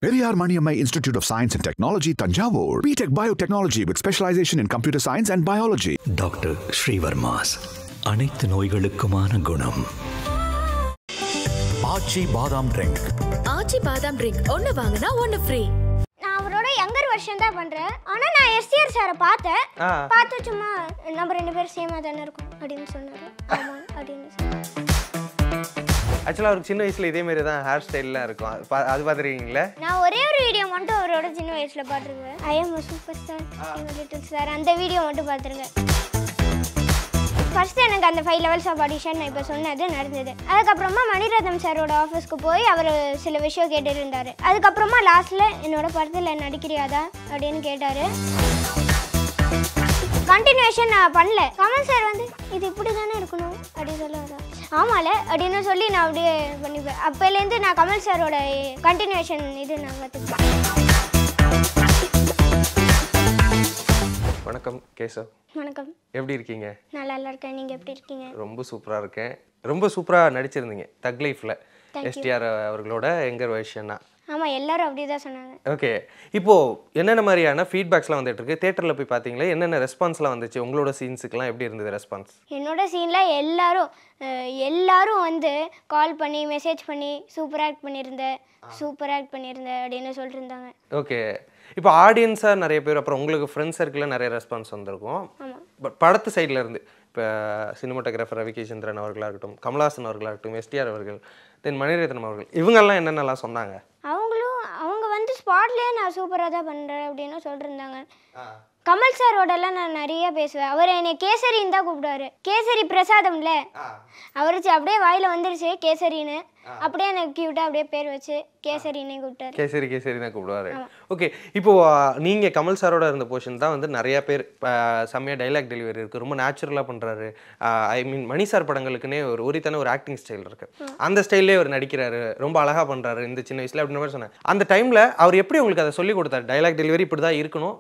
Periyar Maniammai Institute of Science and Technology, Tanjavur. B.Tech Biotechnology with specialization in computer science and biology. Dr. Srivarmas. அனைத்து நோய்களுக்குமான குணம். ஆச்சி பாதாம் drink. ஆச்சி பாதாம் drink ஒன்னு வாங்குனா ஒன்னு ஃப்ரீ. நான் அவரோட யங்கர் வெர்ஷன் தான் பண்றேன். ஆனா நான் எஸ்டிஆர் சாரை பார்த்து சும்மா நம்ம ரெண்டு பேரும் சேமா தானே இருக்கும் அப்படின்னு சொன்னாரு. ஆமா அப்படின்னு சொன்னாரு. ஆக்சுவலாக அவருக்கு சின்ன வயசுல இதே மாதிரி தான் ஹேர் ஸ்டைல்லாம் இருக்கும். அது பார்த்துருக்கீங்களா? நான் ஒரே ஒரு வீடியோ மட்டும் அவரோட சின்ன வயசுல பார்த்துருக்கேன். I am super star little star அந்த வீடியோ மட்டும் பார்த்துருக்கேன். ஃபர்ஸ்ட் எனக்கு அந்த 5 levels ஆஃப் ஆடிஷன் நான் இப்போ சொன்னது நடந்தது. அதுக்கப்புறமா மணிரத்னம் சாரோட ஆஃபீஸ்க்கு போய் அவர் சில விஷயம் கேட்டுட்டு இருந்தார். அதுக்கப்புறமா லாஸ்ட்டில் என்னோட படத்தில் நடிக்கிறியாதா அப்படின்னு கேட்டார். கண்டினியூஷன் நான் பண்ணல. கமல் சார் வந்து இது இப்படி தானே இருக்கணும் அப்படின்னு சொல்லுவாரா? ஆமால அப்படின்னு சொல்லி நான் அப்படியே பண்ணிப்பேன். அப்போலேருந்து நான் கமல் சாரோட கண்டினியூஷன் இது நான் கற்றுப்பேன். வணக்கம் கேசவ். வணக்கம். எப்படி இருக்கீங்க? நல்லா இருக்கேன். நீங்கள் எப்படி இருக்கீங்க? ரொம்ப சூப்பராக இருக்கேன். ரொம்ப சூப்பராக நடிச்சிருந்தீங்க தக் லைஃப்பில் எஸ்டிஆர் அவர்களோட யங்கர் வெர்ஷனா. ஆமாம், எல்லாரும் அப்படி தான் சொன்னாங்க. ஓகே, இப்போது என்னென்ன மாதிரியான ஃபீட்பேக்ஸ்லாம் வந்துட்டு இருக்கு? தேட்டரில் போய் பார்த்தீங்களா? என்னென்ன ரெஸ்பான்ஸ்லாம் வந்துச்சு? உங்களோட சீன்ஸுக்கெல்லாம் எப்படி இருந்தது ரெஸ்பான்ஸ்? என்னோட சீனில் எல்லாரும் வந்து கால் பண்ணி மெசேஜ் பண்ணி சூப்பர் ஆக்ட் பண்ணியிருந்தேன் அப்படின்னு சொல்லிட்டு இருந்தாங்க. ஓகே, இப்போ ஆடியன்ஸாக நிறைய பேர், அப்புறம் உங்களுக்கு ஃப்ரெண்ட்ஸ் சர்க்கிளில் நிறைய ரெஸ்பான்ஸ் வந்திருக்கும். பட் படத்து சைடில் இருந்து இப்போ சினிமாட்டோகிராஃபர் ரவிகேச்சந்திரன் அவர்களாக இருக்கட்டும், கமல்ஹாசன் அவர்களாக இருக்கட்டும், எஸ்டிஆர் அவர்கள், தென் மணிரத்னம் அவர்கள், இவங்கெல்லாம் என்னென்னலாம் சொன்னாங்க? அவங்க வந்து ஸ்பாட்லேயே நான் சூப்பராக தான் பண்ணுறேன் அப்படின்னு சொல்லிட்டு இருந்தாங்க. கமல் சாரோடலாம் நான் நிறைய பேசுவேன். அவர் என்னை கேசரின்னு தான் கூப்பிடுவாரு. கேசரி பிரசாதம்ல அவருக்கு அப்படியே வாயில் வந்துருச்சு கேசரின்னு. அப்படியே எனக்கு கியூட்டாக அப்படியே பேர் வச்சு கேசரின்னு கூப்பிட்டாரு. கேசரி தான் கூப்பிடுவாரு. ஓகே, இப்போ நீங்கள் கமல் சாரோட இருந்த போர்ஷன் தான் வந்து நிறைய பேர் செம்மையாக டைலாக் டெலிவரி இருக்குது, ரொம்ப நேச்சுரலாக பண்ணுறாரு. ஐ மீன் மணி சார் படங்களுக்குன்னே ஒரு உரித்தான ஒரு ஆக்டிங் ஸ்டைல் இருக்குது. அந்த ஸ்டைல்லே அவர் நடிக்கிறாரு, ரொம்ப அழகாக பண்ணுறாரு இந்த சின்ன வயசில் அப்படின்ற மாதிரி சொன்னேன். அந்த டைமில் அவர் எப்படி உங்களுக்கு அதை சொல்லி கொடுத்தாரு? டைலாக் டெலிவரி இப்படி தான் இருக்கணும்.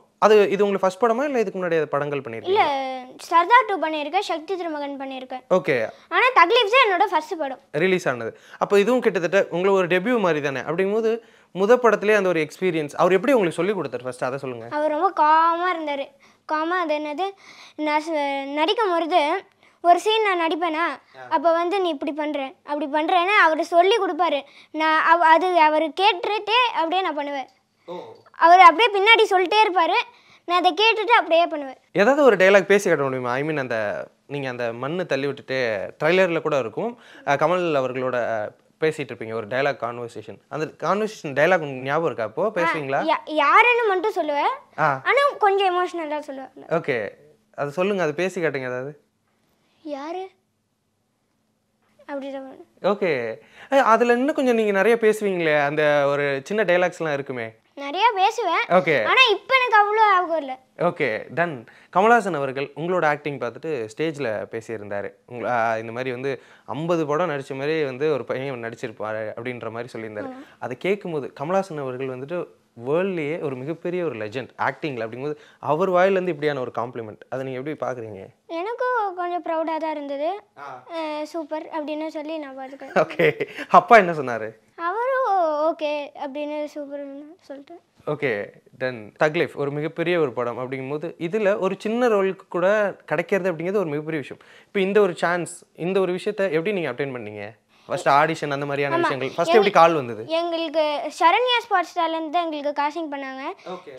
இது உங்களுக்கு ஃபர்ஸ்ட் படமா இல்லை இதுக்கு முன்னாடி படங்கள் பண்ணியிருக்கீங்க? இல்லை, சர்தார் 2 பண்ணியிருக்கேன், சக்தி திருமகன் பண்ணியிருக்கேன். ஓகே, ஆனால் தக் லைஃப் தான் என்னோட ஃபர்ஸ்ட் படம் ரிலீஸ் ஆனது. அப்போ இதுவும் கிட்டத்தட்ட உங்களுக்கு ஒரு டெபியூ மாதிரி தானே? அப்படிங்கும்போது படத்துலேயே அந்த ஒரு எக்ஸ்பீரியன்ஸ் அவர் எப்படி உங்களுக்கு சொல்லி கொடுத்தாரு? ஃபர்ஸ்ட் அதை சொல்லுங்கள். அவர் ரொம்ப காமாக இருந்தார். அது என்னது, நான் நடிக்கும் பொழுது ஒரு சீன் நான் நடிப்பேனா, அப்போ வந்து நீ இப்படி பண்ணுறேன் அப்படி பண்ணுறேன்னு அவர் சொல்லி கொடுப்பாரு. நான் அவர் கேட்டுட்டே அப்படியே நான் பண்ணுவேன். அவர் அப்படியே பின்னாடி சொல்லிட்டே இருப்பார், நான் அதை கேட்டுட்டு அப்படியே பண்ணுவேன். ஏதாவது ஒரு டைலாக் பேசி காட்ட முடியுமா? ஐ மீன் நீங்கள் அந்த மண்ணு தள்ளி விட்டுட்டு ட்ரைலரில் கூட இருக்கும், கமல் அவர்களோட பேசிட்டு இருப்பீங்க ஒரு டைலாக் கான்வர்சேஷன். அந்த கான்வர்சேஷன் டைலாக் உங்களுக்கு ஞாபகம் இருக்கா? அப்போ பேசுவீங்களா? யாருன்னு மட்டும் சொல்லுவேன், ஆனால் கொஞ்சம் எமோஷனலாக சொல்லுவேன். ஓகே, அது சொல்லுங்கள், அது பேசி காட்டுங்க. அதாவது யாரு அப்படி. ஓகே, அதில் இன்னும் கொஞ்சம் நீங்கள் நிறைய பேசுவீங்களே, அந்த ஒரு சின்ன டைலாக்ஸ்லாம் இருக்குமே. நிறைய பேசுவேன். ஓகே, ஆனால் இப்போ எனக்கு அவ்வளோ ஆகும் இல்லை. Okay, ton. கமல்ஹாசன் அவர்கள் உங்களோட ஆக்டிங் பார்த்துட்டு ஸ்டேஜில் பேசியிருந்தார். இந்த மாதிரி வந்து 50 படம் நடித்த மாதிரி வந்து ஒரு பையன் நடிச்சிருப்பாரு அப்படின்ற மாதிரி சொல்லியிருந்தார். அதை கேட்கும்போது கமல்ஹாசன் அவர்கள் வந்துட்டு வேர்ல்ட்லேயே ஒரு மிகப்பெரிய ஒரு லெஜண்ட் ஆக்டிங்கில், அப்படிங்கும்போது அவர் வாயிலேருந்து இப்படியான ஒரு காம்ப்ளிமெண்ட் அதை நீங்கள் எப்படி பார்க்குறீங்க? எனக்கும் கொஞ்சம் ப்ரௌடாக தான் இருந்தது. சூப்பர் அப்படின்னு சொல்லி நான் பார்த்துக்கிறேன். ஓகே, அப்பா என்ன சொன்னார்? அவரும் ஓகே அப்படின்னு சூப்பர்னு சொல்லிட்டு. Okay, ton. தக் லைஃப் ஒரு மிகப்பெரிய ஒரு படம் அப்படிங்கும்போது இதில் ஒரு சின்ன ரோலுக்கு கூட கிடைக்கிறது அப்படிங்கிறது ஒரு மிகப்பெரிய விஷயம். இப்போ இந்த ஒரு சான்ஸ், இந்த ஒரு விஷயத்தை எப்படி நீங்கள் அட்டெண்ட் பண்ணீங்க? ஃபர்ஸ்ட் ஆடிஷன் அந்த மாதிரியான விஷயங்கள் ஃபர்ஸ்ட் எப்படி கால் வந்தது? எங்களுக்கு சரண்யா ஸ்பாட்ஸ் ஸ்டார்லேருந்து தான் எங்களுக்கு காஸ்டிங் பண்ணாங்க.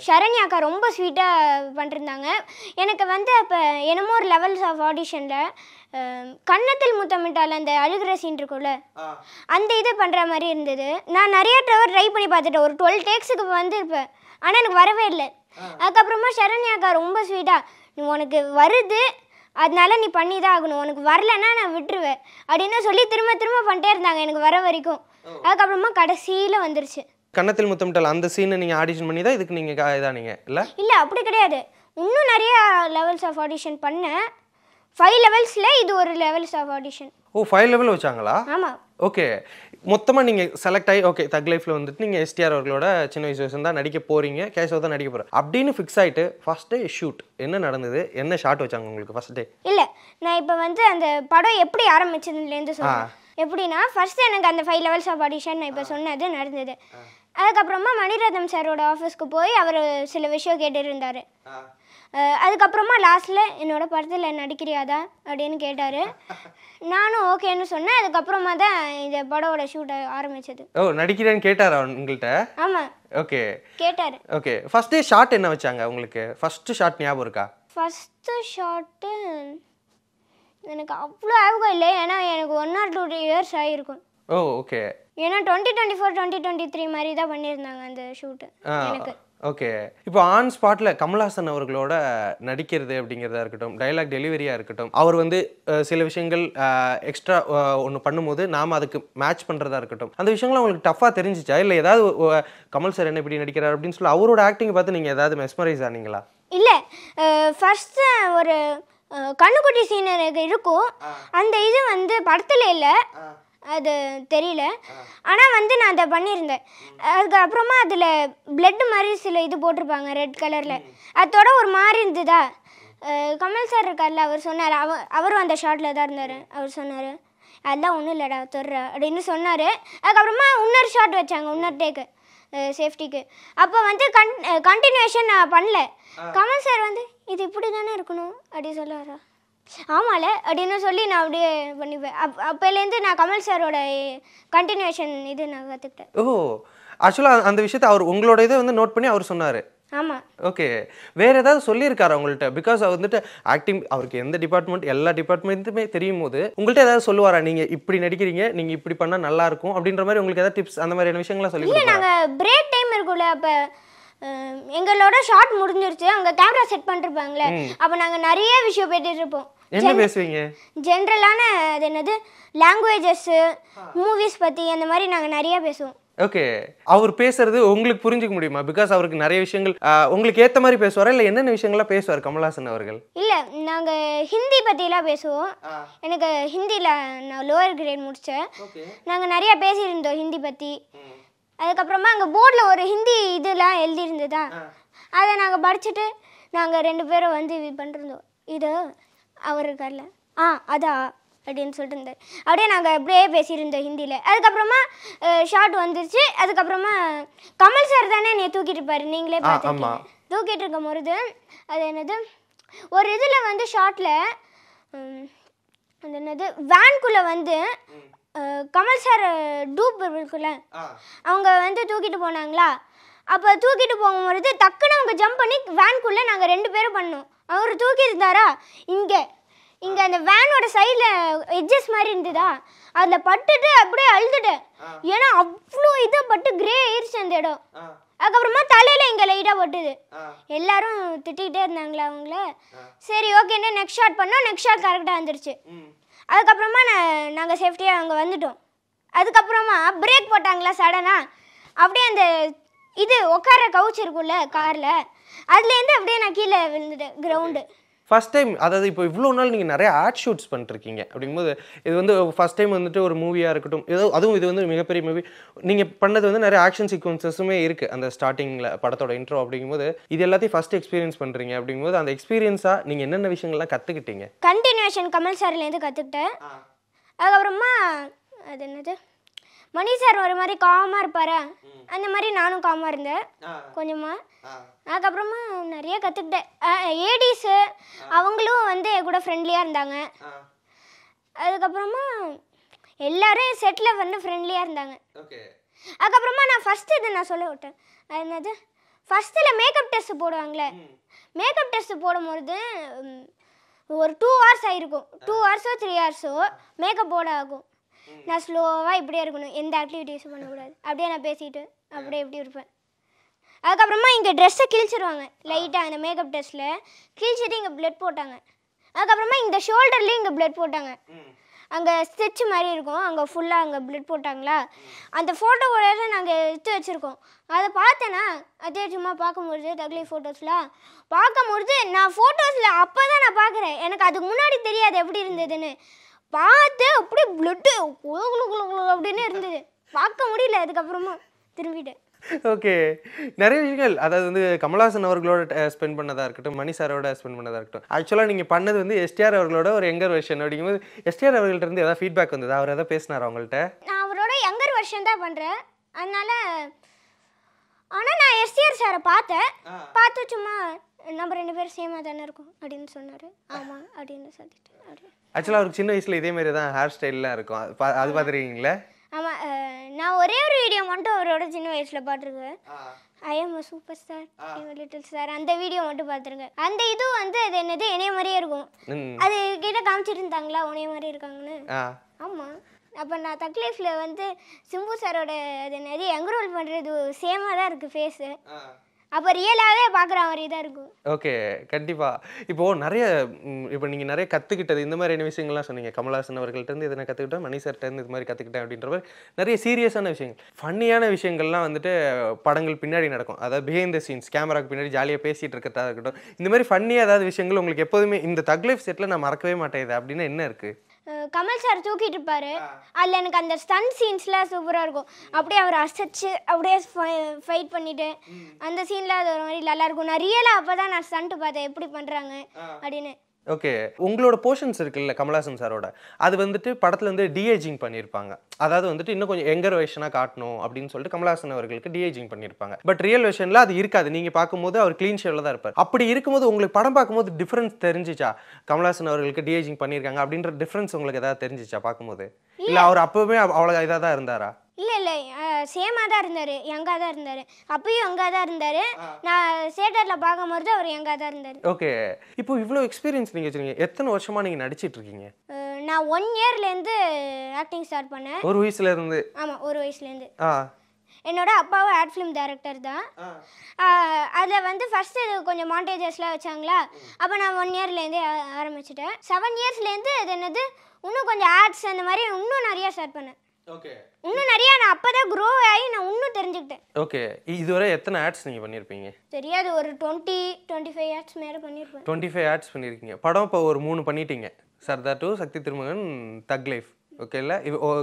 சரண்யா அக்கா ரொம்ப ஸ்வீட்டாக பண்ணிருந்தாங்க. எனக்கு வந்து அப்போ என்னமோ ஒரு லெவல்ஸ் ஆஃப் ஆடிஷனில் கன்னத்தில் முத்தமிட்டால் அந்த அழுகிற சீன் இருக்கும்ல, அந்த இது பண்ணுற மாதிரி இருந்தது. நான் நிறைய ட்ரை பண்ணி பார்த்துட்டேன், ஒரு 12 டேக்ஸுக்கு வந்துருப்பேன், ஆனால் எனக்கு வரவே இல்லை. அதுக்கப்புறமா சரண்யா அக்கா ரொம்ப ஸ்வீட்டாக உனக்கு வருது அதனால நீ பண்ணி தான் ஆகணும், உனக்கு வரலன்னா நான் விட்டுருவேன் அப்படின்னு சொல்லி திரும்ப பண்ணிட்டே இருந்தாங்க எனக்கு வர வரைக்கும். அதுக்கப்புறமா கடைசியில் வந்துருச்சு. கன்னத்தில் முத்தமிட்டால் அந்த சீனை நீங்கள் ஆடிஷன் பண்ணி தான் இதுக்கு நீங்கள் இதானீங்க? இல்லை அப்படி கிடையாது, இன்னும் நிறைய லெவல்ஸ் ஆஃப் ஆடிஷன் பண்ணேன். 5 லெவல்ஸில் இது ஒரு லெவல்ஸ் ஆஃப் ஆடிஷன். ஓ, 5 லெவல் வச்சாங்களா? ஆமாம். ஓகே, மொத்தமாக நீங்கள் செலக்ட் ஆகி ஓகே தக் லைஃப்பில் வந்துட்டு நீங்கள் எஸ்டிஆர் அவர்களோட சின்ன வயசு தான் நடிக்க போகிறீங்க, கேசவ் தான் நடிக்க போகிறேன் அப்படின்னு ஃபிக்ஸ் ஆகிட்டு ஃபர்ஸ்ட் டே ஷூட் என்ன நடந்தது? என்ன ஷாட் வச்சாங்க உங்களுக்கு ஃபர்ஸ்ட் டே? இல்லை, நான் இப்போ வந்து அந்த படம் எப்படி ஆரம்பிச்சதுலேருந்து சொல்கிறேன். எப்படின்னா ஃபர்ஸ்ட் எனக்கு அந்த 5 லெவல்ஸ் ஆஃப் ஆடிஷன் நான் இப்போ சொன்னது நடந்தது. அதுக்கப்புறமா மணிரத்னம் சாரோட ஆஃபீஸ்க்கு போய் அவர் சில விஷயம் கேட்டுட்டு இருந்தார். அதுக்கப்புறமா லாஸ்ட்டில் என்னோட படத்தில் நடிக்கிறியாதா அப்படின்னு கேட்டார். நானும் ஓகேன்னு சொன்னேன். அதுக்கப்புறமா தான் இந்த படோட ஷூட்டை ஆரம்பிச்சது. நடிக்கிறேன்னு கேட்டாரா உங்கள்கிட்ட? ஆமாம். ஓகே, கேட்டார். ஓகே. ஃபர்ஸ்ட் டே ஷாட் என்ன வச்சாங்க உங்களுக்கு? ஃபர்ஸ்ட் ஷாட் ஞாபகம் இருக்கா? ஃபஸ்ட்டு ஷாட்டு எனக்கு அவ்வளோ ஞாபகம் இல்லை. ஏன்னா எனக்கு 1 or 2 years ஆகிருக்கும். ஓகே. ஏன்னா 2024 2023 மாதிரி தான் பண்ணியிருந்தாங்க அந்த ஷூட்டு எனக்கு. ஓகே. இப்போ ஆன் ஸ்பாட்டில் கமல்ஹாசன் அவர்களோட நடிக்கிறது அப்படிங்கிறதா இருக்கட்டும், டைலாக் டெலிவரியாக இருக்கட்டும், அவர் வந்து சில விஷயங்கள் எக்ஸ்ட்ரா ஒன்று பண்ணும்போது நாம் அதுக்கு மேட்ச் பண்ணுறதா இருக்கட்டும், அந்த விஷயங்கள்லாம் உங்களுக்கு டஃப்பாக தெரிஞ்சிச்சா? இல்லை ஏதாவது கமல் சார் என்ன இப்படி நடிக்கிறார் அப்படின்னு சொல்லி அவரோட ஆக்டிங்கை பார்த்து நீங்கள் ஏதாவது மெஸ்மரைஸ் ஆனீங்களா? இல்லை, ஃபஸ்ட்டு ஒரு கண்ணுக்குட்டி சீன் எனக்கு இருக்கும். அந்த இது வந்து படத்தில் இல்லை, அது தெரியல. ஆனால் வந்து நான் அதை பண்ணியிருந்தேன். அதுக்கப்புறமா அதில் பிளட் மாதிரி சில இது போட்டிருப்பாங்க ரெட் கலரில். அதோட ஒரு மாதிரி இருந்ததா. கமல் சார் இருக்கார்ல, அவர் சொன்னார், அவரும் அந்த ஷாட்டில் தான் இருந்தார். அவர் சொன்னார், அதெல்லாம் ஒன்றும் இல்லைடா தொடுற அப்படின்னு சொன்னார். அதுக்கப்புறமா இன்னொரு ஷாட் வச்சாங்க, இன்னொரு டேக்கு சேஃப்டிக்கு. அப்போ வந்து கண்டினியூஷன் நான் பண்ணல. கமல் சார் வந்து இது இப்படி தானே இருக்கணும் அப்படி சொல்லுவாரா? ஆமால அப்படின்னு சொல்லி நான் அப்படியே பண்ணிப்பேன். அப்போலேருந்து நான் கமல் சாரோட கண்டினியூஷன் இது நான் கற்றுக்கிட்டேன். ஆக்சுவலாக அந்த விஷயத்தை அவர் உங்களோட இதை வந்து நோட் பண்ணி அவர் சொன்னார். ஆமாம். ஓகே. வேறு ஏதாவது சொல்லியிருக்காரு அவங்கள்ட்ட? பிகாஸ் அவர் வந்துட்டு ஆக்டிங், அவருக்கு எந்த டிபார்ட்மெண்ட் எல்லா டிபார்ட்மெண்ட்டுமே தெரியும் போது உங்கள்கிட்ட ஏதாவது சொல்லுவாரா? நீங்கள் இப்படி நடிக்கிறீங்க, நீங்கள் இப்படி பண்ணால் நல்லா இருக்கும் அப்படின்ற மாதிரி உங்களுக்கு ஏதாவது டிப்ஸ் அந்த மாதிரியான விஷயங்கள்லாம் சொல்லி? இல்லை, நாங்கள் பிரேக் டைம் இருக்குல்ல, அப்போ எங்களோட ஷார்ட் முடிஞ்சிருச்சு, அங்கே கேமரா செட் பண்ணிருப்பாங்களே, அப்போ நாங்கள் நிறைய விஷயம் பேசிட்டு இருப்போம். என்ன பேசுவீங்க? ஜென்ரலான அது என்னது லாங்குவேஜஸ்ஸு, மூவிஸ் பற்றி அந்த மாதிரி நாங்கள் நிறைய பேசுவோம். ஓகே. அவர் பேசுறது உங்களுக்கு புரிஞ்சுக்க முடியுமா? பிகாஸ் அவருக்கு நிறைய விஷயங்கள் உங்களுக்கு ஏற்ற மாதிரி பேசுவாரா, இல்லை என்னென்ன விஷயங்கள்லாம் பேசுவார் கமல்ஹாசன் அவர்கள்? இல்லை, நாங்கள் ஹிந்தி பற்றிலாம் பேசுவோம். எனக்கு ஹிந்தியில் நான் லோவர் கிரேட் முடித்தேன். நாங்கள் நிறையா பேசியிருந்தோம் ஹிந்தி பற்றி. அதுக்கப்புறமா அங்கே போர்டில் ஒரு ஹிந்தி இதெல்லாம் எழுதியிருந்ததா, அதை நாங்கள் படிச்சுட்டு நாங்கள் 2 பேரும் வந்து இது பண்ணிருந்தோம். இது அவர் இருக்கார்ல, அதான் அப்படின்னு சொல்லிட்டு இருந்தார். அப்படியே நாங்கள் அப்படியே பேசியிருந்தோம் ஹிந்தியில். அதுக்கப்புறமா ஷார்ட் வந்துருச்சு. அதுக்கப்புறமா கமல் சார் தானே நீ தூக்கிட்டு இருப்பாரு, நீங்களே பார்த்துருக்கீங்க. தூக்கிட்டு இருக்கும் பொழுது அது என்னது ஒரு இதில் வந்து ஷார்ட்டில் அது என்னது வேன்குள்ளே வந்து கமல் சார் டூப் இருக்குல்ல, அவங்க வந்து தூக்கிட்டு போனாங்களா. அப்போ தூக்கிட்டு போகும்பொழுது டக்குன்னு அவங்க ஜம்ப் பண்ணி வேன்குள்ளே நாங்கள் 2 பேரும் பண்ணோம். அவர் தூக்கியிருந்தாரா, இங்கே அந்த வேனோட சைடில் எட்ஜஸ் மாதிரி இருந்ததா, அதில் பட்டுட்டு அப்படியே அழுதுட்டேன். ஏன்னா அவ்வளோ இதை பட்டு கிரே ஆயிடுச்சு அந்த இடம். அதுக்கப்புறமா தலையில் இங்கே லைட்டாக பட்டுது. எல்லாரும் திட்டிகிட்டே இருந்தாங்களா அவங்கள. சரி ஓகேன்னு நெக்ஸ்ட் ஷாட் பண்ணோம். நெக்ஸ்ட் ஷாட் கரெக்டாக வந்துருச்சு. அதுக்கப்புறமா நாங்கள் சேஃப்டியாக அங்கே வந்துட்டோம். அதுக்கப்புறமா பிரேக் போட்டாங்களா சடனாக, அப்படியே அந்த இது உட்கார கவுச் இருக்குல்ல காரில், அதுலேருந்து அப்படியே நான் கீழே விழுந்துட்டேன் கிரவுண்டு. ஃபர்ஸ்ட் டைம், அதாவது இப்போ இவ்வளோ நாள் நீங்கள் நிறைய ஆட் ஷூட்ஸ் பண்ணிருக்கீங்க அப்படிங்கும்போது, இது வந்து ஃபர்ஸ்ட் டைம் வந்துட்டு ஒரு மூவியாக இருக்கட்டும், அதுவும் இது வந்து மிகப்பெரிய மூவி, நீங்கள் பண்ணது வந்து நிறைய ஆக்ஷன் சீக்வன்சஸுமே இருக்குது அந்த ஸ்டார்டிங்கில் படத்தோட இன்ட்ரோ. அப்படிங்கும்போது இது எல்லாத்தையும் ஃபர்ஸ்ட் எக்ஸ்பீரியன்ஸ் பண்ணுறீங்க. அப்படிங்கும்போது அந்த எக்ஸ்பீரியன்ஸாக நீங்கள் என்னென்ன விஷயங்கள்லாம் கற்றுக்கிட்டீங்க? கண்டினியூஷன் கமல் சார்லேருந்து கற்றுக்கிட்டேன். அதுக்கப்புறமா அது என்னது மணி சார் ஒரு மாதிரி காமாக இருப்பாரா, அந்த மாதிரி நானும் காமாக இருந்தேன் கொஞ்சமாக. அதுக்கப்புறமா நிறைய கற்றுக்கிட்டேன். ஏடிஸு அவங்களும் வந்து என் கூட ஃப்ரெண்ட்லியாக இருந்தாங்க. அதுக்கப்புறமா எல்லோரும் செட்டில் வந்து ஃப்ரெண்ட்லியாக இருந்தாங்க. அதுக்கப்புறமா நான் ஃபஸ்ட்டு இது நான் சொல்ல விட்டேன், அது என்னது ஃபஸ்ட்டில் மேக்கப் டெஸ்ட்டு போடுவாங்களே, மேக்கப் டெஸ்ட்டு போடும்போது ஒரு 2 hours ஆகிருக்கும். 2 hours 3 hours மேக்கப் போட ஆகும். நான் ஸ்லோவாக இப்படியே இருக்கணும், எந்த ஆக்டிவிட்டீஸும் பண்ணக்கூடாது. அப்படியே நான் பேசிட்டு அப்படியே எப்படி இருப்பேன். அதுக்கப்புறமா இங்கே ட்ரெஸ்ஸை கிழிச்சிருவாங்க லைட்டாக, அந்த மேக்கப் டெஸ்ட்டில் கிழிச்சிட்டு இங்கே பிளட் போட்டாங்க. அதுக்கப்புறமா இந்த ஷோல்டர்லேயும் இங்கே பிளட் போட்டாங்க. அங்கே ஸ்டிச் மாதிரி இருக்கும், அங்கே ஃபுல்லாக அங்கே பிளட் போட்டாங்களா. அந்த ஃபோட்டோவோட நாங்கள் எடுத்து வச்சுருக்கோம். அதை பார்த்தேன்னா அதே சும்மா பார்க்கும்பொழுது தக்லி ஃபோட்டோஸ்லாம் பார்க்கும்பொழுது நான் ஃபோட்டோஸில் அப்போ தான் நான் பார்க்குறேன். எனக்கு அதுக்கு முன்னாடி தெரியாது எப்படி இருந்ததுன்னு. பார்த்து அப்படியே பிளட்டு அப்படின்னு இருந்தது, பார்க்க முடியல. அதுக்கப்புறமா திரும்பிட்டேன். ஓகே. நிறைய விஷயங்கள், அதாவது வந்து கமல்ஹாசன் அவர்களோட ஸ்பெண்ட் பண்ணதாக இருக்கட்டும், மணி சாரோட ஸ்பெண்ட் பண்ணதாக இருக்கட்டும். ஆக்சுவலாக நீங்கள் பண்ணது வந்து எஸ்டிஆர் அவர்களோட ஒரு யங்கர் வெர்ஷன். அப்படிங்கும்போது எஸ்டிஆர் அவர்கள்ட்ட இருந்து ஏதாவது ஃபீட்பேக் வந்தது? அவர் எதாவது பேசினார் அவங்கள்ட்ட? நான் அவரோட யங்கர் வெர்ஷன் தான் பண்ணுறேன், அதனால ஆனால் நான் எஸ்டிஆர் சாரை பார்த்து சும்மா நம்ம 2 பேரும் சேமாக தானே இருக்கோம் அப்படின்னு சொன்னார். ஆமாம் அப்படின்னு சொல்லிட்டு ஆக்சுவலாக அவருக்கு சின்ன வயசில் இதே மாதிரி தான் ஹேர் ஸ்டைல்லாம் இருக்கும். அது பார்த்துருக்கீங்களா? ஆமாம், நான் ஒரே ஒரு வீடியோ மட்டும் அவரோட சின்ன வயசில் பார்த்துருக்கேன். I am a super star, little star, அந்த வீடியோ மட்டும் பார்த்துருங்க. அந்த இது வந்து அது என்னது என்னைய மாதிரியே இருக்கும். அது கிட்ட காமிச்சிட்டு இருந்தாங்களா உனைய மாதிரி இருக்காங்கன்னு. ஆமாம், அப்போ நான் தக் லைஃப்பில் வந்து சிம்பு சாரோட அது என்னது எங்ரோல் பண்ணுறது சேமாக தான் இருக்குது ஃபேஸு. அப்போ ரியலாகவே பார்க்குற மாதிரி தான் இருக்கும். ஓகே, கண்டிப்பாக. இப்போது நீங்கள் நிறைய கற்றுக்கிட்டது இந்த மாதிரியான விஷயங்கள்லாம் சொன்னீங்க. கமல்ஹாசன் அவர்கள்ட்டேருந்து இதை நான் கற்றுக்கிட்டேன், மணி சார்ட்டேருந்து இது மாதிரி கற்றுக்கிட்டேன் அப்படின்ற மாதிரி நிறைய சீரியஸான விஷயங்கள், ஃபன்னியான விஷயங்கள்லாம் வந்துட்டு படங்கள் பின்னாடி நடக்கும். அதாவது பிஹைண்ட் த சீன்ஸ், கேமராக்கு பின்னாடி ஜாலியாக பேசிகிட்டு இருக்கிறதா இருக்கட்டும். இந்த மாதிரி ஃபன்னியாக ஏதாவது விஷயங்கள் உங்களுக்கு எப்போதுமே இந்த தக் லைஃப் செட்டில் நான் மறக்கவே மாட்டேன் இது அப்படின்னு என்ன இருக்குது? கமல் சார் தூக்கிட்டு இருப்பாரு. அதில் எனக்கு அந்த ஸ்டன் சீன்ஸ்லாம் சூப்பராக இருக்கும். அப்படியே அவர் அசைச்சு அப்படியே ஃபைட் பண்ணிட்டு அந்த சீன்லாம் அது ஒரு மாதிரி நல்லா இருக்கும். நான் ரியலாக அப்போ தான் நான் ஸ்டண்ட்டு பார்த்தேன் எப்படி பண்ணுறாங்க அப்படின்னு. ஓகே, உங்களோட போர்ஷன்ஸ் இருக்குல்ல கமல்ஹாசன் சாரோட, அது வந்துட்டு படத்தில் வந்து டிஏஜிங் பண்ணியிருப்பாங்க. அதாவது வந்துட்டு இன்னும் கொஞ்சம் எங்கர் வெர்ஷனாக காட்டணும் அப்படின்னு சொல்லிட்டு கமல்ஹாசன் அவர்களுக்கு டிஏஜிங் பண்ணியிருப்பாங்க. பட் ரியல் வெர்ஷனில் அது இருக்காது. நீங்கள் பார்க்கும்போது அவர் க்ளீன் ஷேவில் தான் இருப்பார். அப்படி இருக்கும்போது உங்களுக்கு படம் பார்க்கும்போது டிஃப்ரென்ஸ் தெரிஞ்சிச்சா? கமல்ஹாசன் அவர்களுக்கு டிஏஜிங் பண்ணியிருக்காங்க அப்படின்ற டிஃப்ரென்ஸ் உங்களுக்கு ஏதாவது தெரிஞ்சிச்சா பார்க்கும்போது? இல்லை அவர் அப்போவுமே அவ்வளோ இதாக தான் இருந்தாரா? இல்லை சேமாக தான் இருந்தார், யங்காக தான் இருந்தார். அப்பயும் யங்காக தான் இருந்தார். நான் தியேட்டரில் பார்க்கும்போது அவர் யங்காக தான் இருந்தார். ஓகே, இப்போ இவ்வளோ எக்ஸ்பீரியன்ஸ் நீங்கள் வச்சுருக்கீங்க. எத்தனை வருஷமாக நீங்கள் நடிச்சிட்டு இருக்கீங்க? நான் 1 இயர்லேருந்து ஆக்டிங் ஸ்டார்ட் பண்ணேன். 1 வயசுலேருந்து? ஆமாம், 1 வயசுலேருந்து. என்னோட அப்பாவும் ஆட் ஃபிலிம் டைரக்டர் தான். அதில் வந்து ஃபஸ்ட்டு இது கொஞ்சம் மாண்டேஜஸ்லாம் வச்சாங்களா, அப்போ நான் 1 இயர்லேருந்தே ஆரம்பிச்சிட்டேன். 7 இயர்ஸ்லேருந்து அது என்னது இன்னும் கொஞ்சம் ஆட்ஸ் அந்த மாதிரி இன்னும் நிறையா ஸ்டார்ட் பண்ணேன். ஓகே, இன்னும் நிறையா நான் அப்போ தான் க்ரோ ஆகி நான் இன்னும் தெரிஞ்சுக்கிட்டேன். ஓகே, இதுவரை எத்தனை ஆட்ஸ் நீங்கள் பண்ணியிருப்பீங்க? தெரியாது, ஒரு 20-25 ஆட்ஸ் மேலே பண்ணியிருப்பேன். 25 ஆட்ஸ் பண்ணியிருக்கீங்க. படம் இப்போ ஒரு 3 பண்ணிட்டீங்க. சர்தார் 2, சக்தி திருமகன், தக் லைஃப். ஓகே, இல்லை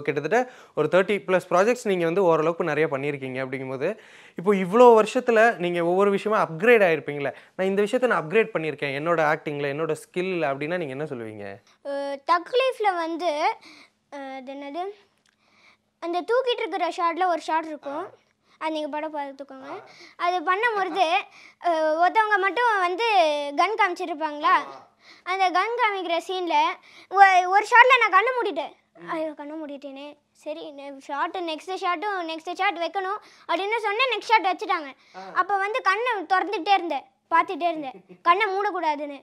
கிட்டத்தட்ட ஒரு 30+ ப்ராஜெக்ட்ஸ் நீங்கள் வந்து ஓரளவுக்கு நிறைய பண்ணியிருக்கீங்க. அப்படிங்கும்போது இப்போ இவ்வளோ வருஷத்தில் நீங்கள் ஒவ்வொரு விஷயமா அப்கிரேட் ஆகிருப்பீங்களே, நான் இந்த விஷயத்தை நான் அப்கிரேட் பண்ணியிருக்கேன் என்னோட ஆக்டிங்கில், என்னோட ஸ்கில் அப்படின்னா நீங்கள் என்ன சொல்லுவீங்க? தக் லைஃப்பில் வந்து அது என்னது அந்த தூக்கிட்டு இருக்கிற ஷாட்டில் ஒரு ஷாட் இருக்கும். அது நீங்கள் படம் பார்த்துக்கோங்க. அது பண்ணும்போது ஒருத்தவங்க மட்டும் வந்து கன் காமிச்சிருப்பாங்களா, அந்த கன் காமிக்கிற சீனில் ஒரு ஷாட்டில் நான் கண்ணை மூடிட்டேன். ஐயோ கண்ணை மூடிட்டேனே, சரி நெக்ஸ்ட் ஷாட் வைக்கணும் அப்படின்னு சொன்னேன். நெக்ஸ்ட் ஷாட் வச்சுட்டாங்க. அப்போ வந்து கண்ணை திறந்துகிட்டே இருந்தேன், பார்த்துட்டே இருந்தேன், கண்ணை மூடக்கூடாதுன்னு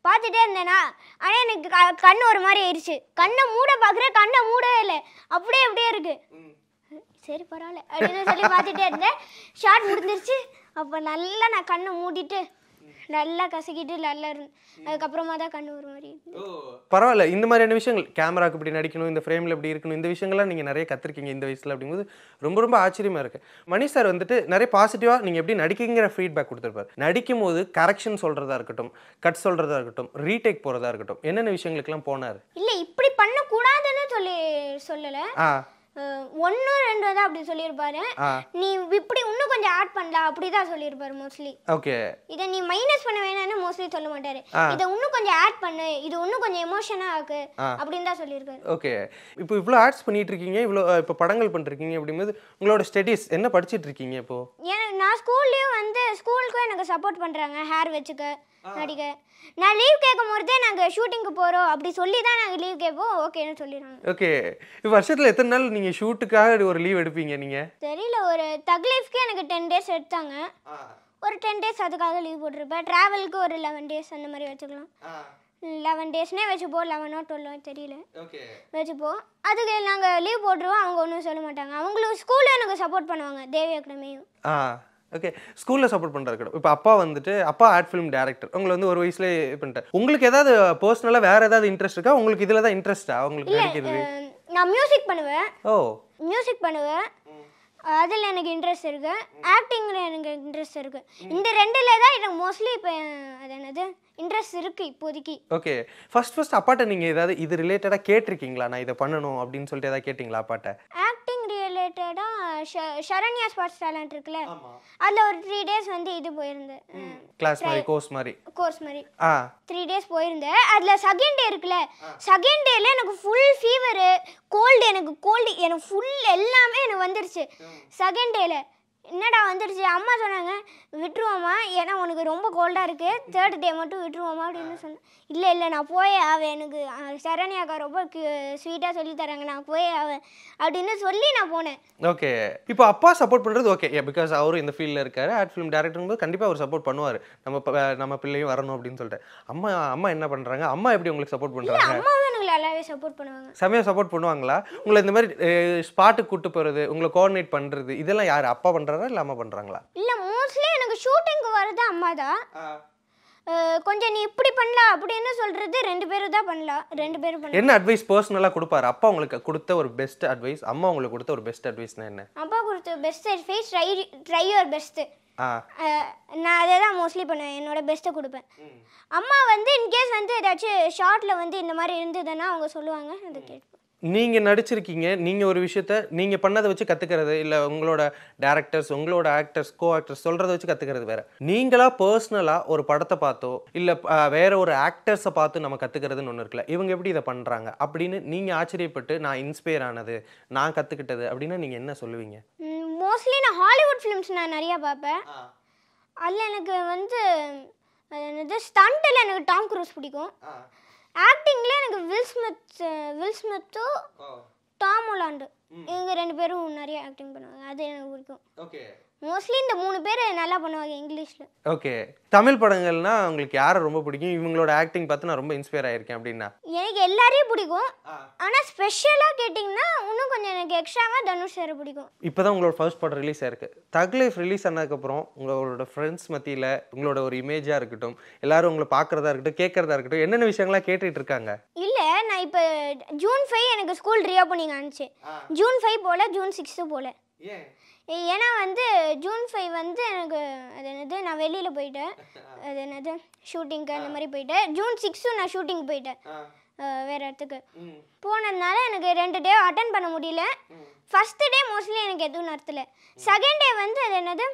பார்த்துட்டே இருந்தேனா. ஆனால் எனக்கு கண்ணு ஒரு மாதிரி ஆயிடுச்சு. கண்ணை மூட பார்க்குறேன், கண்ணை மூடவே இல்லை, அப்படியே இருக்கு. சரி பரவாயில்ல அப்படின்னு சொல்லி பார்த்துட்டே இருந்தேன். ஷார்ட் முடிஞ்சிருச்சு. அப்போ நல்லா நான் கண்ணை மூடிட்டு நல்லா கசக்கிட்டு நல்லா இருந்தேன். அதுக்கப்புறமா தான் கண்ணு ஒரு மாதிரி. பரவாயில்ல, இந்த மாதிரியான விஷயங்கள் கேமராக்கு இப்படி நடிக்கணும், இந்த ஃப்ரேமில் இப்படி இருக்கணும், இந்த விஷயங்கள்லாம் நீங்கள் நிறைய கற்றுருக்கீங்க இந்த வயசில். அப்படிங்கும்போது ரொம்ப ஆச்சரியமாக இருக்குது. மணி சார் வந்துட்டு நிறைய பாசிட்டிவாக நீங்கள் எப்படி நடிக்கிங்கிற ஃபீட்பேக் கொடுத்துருப்பார். நடிக்கும் போது கரெக்ஷன் சொல்கிறதா இருக்கட்டும், கட் சொல்கிறதா இருக்கட்டும், ரீடேக் போகிறதா இருக்கட்டும், என்னென்ன விஷயங்களுக்கெல்லாம் போனார்? இல்லை இப்படி பண்ணக்கூடாதுன்னு சொல்லலை, 1-2 தான் அப்படி சொல்லியிருப்பாரு. நீ இப்படி இன்னும் கொஞ்சம் ஆட் பண்ணலாம் அப்படிதான் சொல்லியிருப்பாரு மோஸ்ட்லி. ஓகே, இதை நீ மைனஸ் பண்ண வேணாம்னு மோஸ்ட்லி சொல்ல மாட்டாரு. இதை இன்னும் கொஞ்சம் ஆட் பண்ணு, இது இன்னும் கொஞ்சம் எமோஷனா ஆக்கு அப்படின்னு தான் சொல்லியிருக்காரு. ஓகே, இப்போ இவ்வளோ ஆட்ஸ் பண்ணிட்டு இருக்கீங்க, இவ்வளோ இப்போ படங்கள் பண்ணிருக்கீங்க. அப்படிங்கும்போது உங்களோட ஸ்டடீஸ் என்ன படிச்சுட்டு இருக்கீங்க இப்போ? நான் ஸ்கூல்லையும் வந்து ஸ்கூலுக்கும் எனக்கு சப்போர்ட் பண்ணுறாங்க, ஹேர் வச்சுக்க நடிக்க. நான் லீவ் கேட்கும் போதே நாங்கள் ஷூட்டிங்க்கு போகிறோம் அப்படி சொல்லி தான் நாங்கள் லீவ் கேட்போம். ஓகேன்னு சொல்லிடுறாங்க. ஓகே, இப்போ வருஷத்தில் எத்தனை நாள் நீங்கள் ஷூட்டுக்காக ஒரு லீவ் எடுப்பீங்க நீங்கள்? தெரியல, ஒரு தக் லைஃப்க்கு எனக்கு 10 days எடுத்தாங்க. ஒரு 10 days அதுக்காக லீவ் போட்டிருப்பேன். ட்ராவலுக்கு ஒரு 11 days அந்த மாதிரி வச்சுக்கலாம். 11 daysனே வச்சுப்போம், 11 or 12 தெரியல, வச்சுப்போம். அதுக்கு நாங்கள் லீவ் போட்டுருவோம். அவங்க ஒன்றும் சொல்ல மாட்டாங்க. அவங்களும் ஸ்கூலில் எனக்கு சப்போர்ட் பண்ணுவாங்க, தேவி அகாடமியும். ஓகே, ஸ்கூலில் சப்போர்ட் பண்ணுறாரு. இப்போ அப்பா ஆட் ஃபிலிம் டைரக்டர், உங்களை வந்து 1 வயசுலேயே பண்ணிட்டார். உங்களுக்கு ஏதாவது பர்சனலாக வேறு ஏதாவது இன்ட்ரெஸ்ட் இருக்கா? உங்களுக்கு இதில் தான் இன்ட்ரெஸ்ட்டா உங்களுக்கு நடிக்கிறது? நான் மியூசிக் பண்ணுவேன். மியூசிக் பண்ணுவேன், அதில் எனக்கு இன்ட்ரெஸ்ட் இருக்குது. ஆக்டிங்கில் எனக்கு இன்ட்ரெஸ்ட் இருக்குது. இந்த 2ல் தான் எனக்கு மோஸ்ட்லி இப்போ அது என்னது இன்ட்ரெஸ்ட் இருக்குது இப்போதைக்கு. ஓகே, ஃபர்ஸ்ட் அப்பாட்ட நீங்கள் ஏதாவது இது ரிலேட்டடாக கேட்டிருக்கீங்களா? நான் இதை பண்ணணும் அப்படின்னு சொல்லிட்டு ஏதாவது கேட்டிங்களா அப்பாட்ட? ஆக்டிங் ரிலேட்டடாக சரண்யா ஸ்பாட்ஸ் டேலண்ட் இருக்குல்ல, அதில் ஒரு 3 days வந்து இது போயிருந்தேன், கிளாஸ் மாதிரி கோர்ஸ் மாதிரி 3 days போயிருந்தேன். அதில் செகண்ட் டே இருக்குல்ல, செகண்ட் டேல எனக்கு ஃபுல் ஃபீவரு, கோல்டு எனக்கு ஃபுல் எல்லாமே எனக்கு வந்துருச்சு செகண்ட் டேல. என்னடா வந்துடுச்சு, அம்மா சொன்னாங்க விட்டுருவோம்மா, ஏன்னா உனக்கு ரொம்ப கோல்டாக இருக்குது, 3rd டே மட்டும் விட்டுருவோம்மா அப்படின்னு சொன்னேன். இல்லை இல்லை நான் போயே ஆவேன், எனக்கு சரண்யாக்கா ரொம்ப ஸ்வீட்டாக சொல்லி தராங்க, நான் போயே ஆவேன் அப்படின்னு சொல்லி நான் போனேன். ஓகே, இப்போ அப்பா சப்போர்ட் பண்ணுறது ஓகே, பிகாஸ் அவரும் இந்த ஃபீல்டில் இருக்காரு, ஆர்ட் ஃபிலிம் டேரக்டர் கண்டிப்பாக அவர் சப்போர்ட் பண்ணுவார், நம்ம பிள்ளையும் வரணும் அப்படின்னு சொல்லிட்டு. அம்மா என்ன பண்ணுறாங்க, அம்மா எப்படி உங்களுக்கு சப்போர்ட் பண்ணுறாங்க? அம்மாவும் எனக்கு நல்லாவே சப்போர்ட் பண்ணுவாங்க. செமையாக சப்போர்ட் பண்ணுவாங்களா? உங்களை இந்த மாதிரி ஸ்பாட்டுக்கு கூப்பிட்டு போகிறது, உங்களை கோஆர்டினேட் பண்ணுறது, இதெல்லாம் யார், அப்பா பண்ணுறாரா இல்லை அம்மா பண்ணுறாங்களா? இல்லை, மோஸ்ட்லி எனக்கு ஷூட்டிங்க்கு வர்றது அம்மா தான். கொஞ்சம் நீ இப்படி பண்ணலாம் அப்படின்னு சொல்றது 2 பேரும் தான் பண்ணலாம், 2 பேரும் பண்ணலாம். என்ன அட்வைஸ் பர்சனலாக கொடுப்பாரு அப்பா உங்களுக்கு கொடுத்த ஒரு பெஸ்ட் அட்வைஸ், அம்மா உங்களுக்கு கொடுத்த ஒரு பெஸ்ட் அட்வைஸ்னா என்ன? அப்பா கொடுத்த best advice try your best. நான் அதை தான் மோஸ்ட்லி பண்ணுவேன், என்னோட பெஸ்ட்டை கொடுப்பேன். அம்மா வந்து இன்கேஸ் வந்து ஏதாச்சும் ஷார்ட்டில் வந்து இந்த மாதிரி இருந்ததுன்னா அவங்க சொல்லுவாங்க, அதை கேட்பேன். நீங்கள் நடிச்சிருக்கீங்க, நீங்கள் ஒரு விஷயத்த நீங்கள் பண்ணதை வச்சு கற்றுக்கிறது, இல்லை உங்களோட டேரக்டர்ஸ், உங்களோட ஆக்டர்ஸ், கோ ஆக்டர்ஸ் சொல்கிறத வச்சு கற்றுக்கிறது வேறு. நீங்களாக பர்சனலாக ஒரு படத்தை பார்த்தோ இல்லை வேறு ஒரு ஆக்டர்ஸை பார்த்து நம்ம கற்றுக்கிறதுன்னு ஒன்று இருக்குல்ல, இவங்க எப்படி இதை பண்ணுறாங்க அப்படின்னு நீங்கள் ஆச்சரியப்பட்டு நான் இன்ஸ்பயர் ஆனது, நான் கற்றுக்கிட்டது அப்படின்னா நீங்கள் என்ன சொல்லுவீங்க? மோஸ்ட்லி நான் ஹாலிவுட் ஃபிலிம்ஸ் நான் நிறையா பார்ப்பேன். அதில் எனக்கு வந்து என்னது ஸ்டண்ட்டில் எனக்கு டாம் க்ரூஸ் பிடிக்கும். ஆக்டிங்கில் எனக்கு வில் ஸ்மித்தும் டாம் ஹாலண்ட் இவங்க 2 பேரும் நிறைய ஆக்டிங் பண்ணுவாங்க, அது எனக்கு பிடிக்கும். ஓகே, மோஸ்ட்லி இந்த 3 பேர் நல்லா பண்ணுவாங்க இங்கிலீஷில். ஓகே, தமிழ் படங்கள்னா உங்களுக்கு யாரை ரொம்ப பிடிக்கும்? இவங்களோட ஆக்டிங் பார்த்து நான் ரொம்ப இன்ஸ்பயர் ஆயிருக்கேன் அப்படின்னா? எனக்கு எல்லாரையும் பிடிக்கும், ஆனால் ஸ்பெஷலாக கேட்டிங்கன்னா இன்னும் கொஞ்சம் எனக்கு எக்ஸ்ட்ராவாக தனுஷ் சார் பிடிக்கும். இப்போ தான் உங்களோட ஃபர்ஸ்ட் படம் ரிலீஸ் ஆயிருக்கு. தக் லைஃப் ரிலீஸ் ஆனதுக்கப்புறம் உங்களோட ஃப்ரெண்ட்ஸ் மத்தியில் உங்களோட ஒரு இமேஜாக இருக்கட்டும், எல்லாரும் உங்களை பார்க்குறதா இருக்கட்டும், கேட்குறதா இருக்கட்டும், என்னென்ன விஷயங்கள்லாம் கேட்டுட்டு இருக்காங்க? இல்லை, நான் இப்போ ஜூன் 5 எனக்கு ஸ்கூல் ரீஓப்பனிங் ஆனிச்சு. ஜூன் 5 போல், ஜூன் 6 போல். ஏன்னா வந்து ஜூன் 5 வந்து எனக்கு அது என்னது நான் வெளியில் போயிட்டேன், அது என்னது ஷூட்டிங்க்கு அந்த மாதிரி போயிட்டேன். ஜூன் 6 நான் ஷூட்டிங் போயிட்டேன் வேறு இடத்துக்கு. போனதுனால எனக்கு 2 டே அட்டன் பண்ண முடியல. ஃபஸ்ட்டு டே மோஸ்ட்லி எனக்கு எதுவும் நடத்தலை. செகண்ட் டே வந்து அது என்னது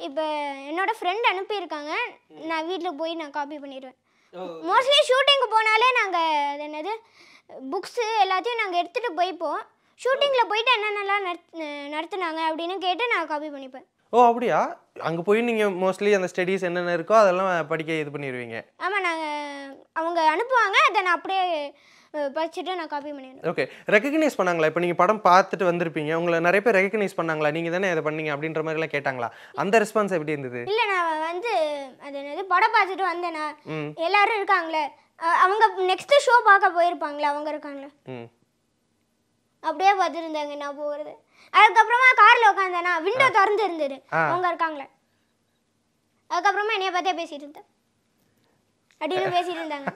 இப்போ என்னோடய ஃப்ரெண்ட் அனுப்பியிருக்காங்க, நான் வீட்டில் போய் நான் காப்பி பண்ணிடுவேன். மோஸ்ட்லி ஷூட்டிங்க்கு போனாலே நாங்கள் அது என்னது புக்ஸு எல்லாத்தையும் நாங்கள் எடுத்துகிட்டு போய்ப்போம். ஷூட்டிங்கில் போயிட்டு என்னென்னலாம் நடத்துனாங்க அப்படின்னு கேட்டு நான் காப்பி பண்ணிப்பேன். ஓ அப்படியா? அங்கே போய் நீங்கள் மோஸ்ட்லி அந்த ஸ்டடீஸ் என்னென்ன இருக்கோ அதெல்லாம் படிக்க இது பண்ணிடுவீங்க? ஆமாம், அவங்க அனுப்புவாங்க, அதை நான் அப்படியே படிச்சுட்டு நான் காப்பி பண்ணிடுவேன். ஓகே, ரெகக்னைஸ் பண்ணாங்களா? இப்போ நீங்கள் படம் பார்த்துட்டு வந்திருப்பீங்க, உங்களை நிறைய பேர் ரெகக்னைஸ் பண்ணாங்களா? நீங்கள் தானே இதை பண்ணீங்க அப்படின்ற மாதிரிலாம் கேட்டாங்களா? அந்த ரெஸ்பான்ஸ் எப்படி இருந்தது? இல்லை, நான் வந்து அது என்னது படம் பார்த்துட்டு வந்தேன்னா எல்லாரும் இருக்காங்களே, அவங்க நெக்ஸ்ட் ஷோ பார்க்க போயிருப்பாங்களே, அவங்க இருக்காங்களே, அப்படியே பார்த்துருந்தாங்க நான் போகிறது. அதுக்கப்புறமா காரில் உட்காந்தேன்னா விண்டோ திறந்து இருந்தது, அவங்க இருக்காங்களே. அதுக்கப்புறமா என்னைய பார்த்தே பேசிட்டு இருந்தேன், அப்படின்னு பேசிட்டு இருந்தாங்க.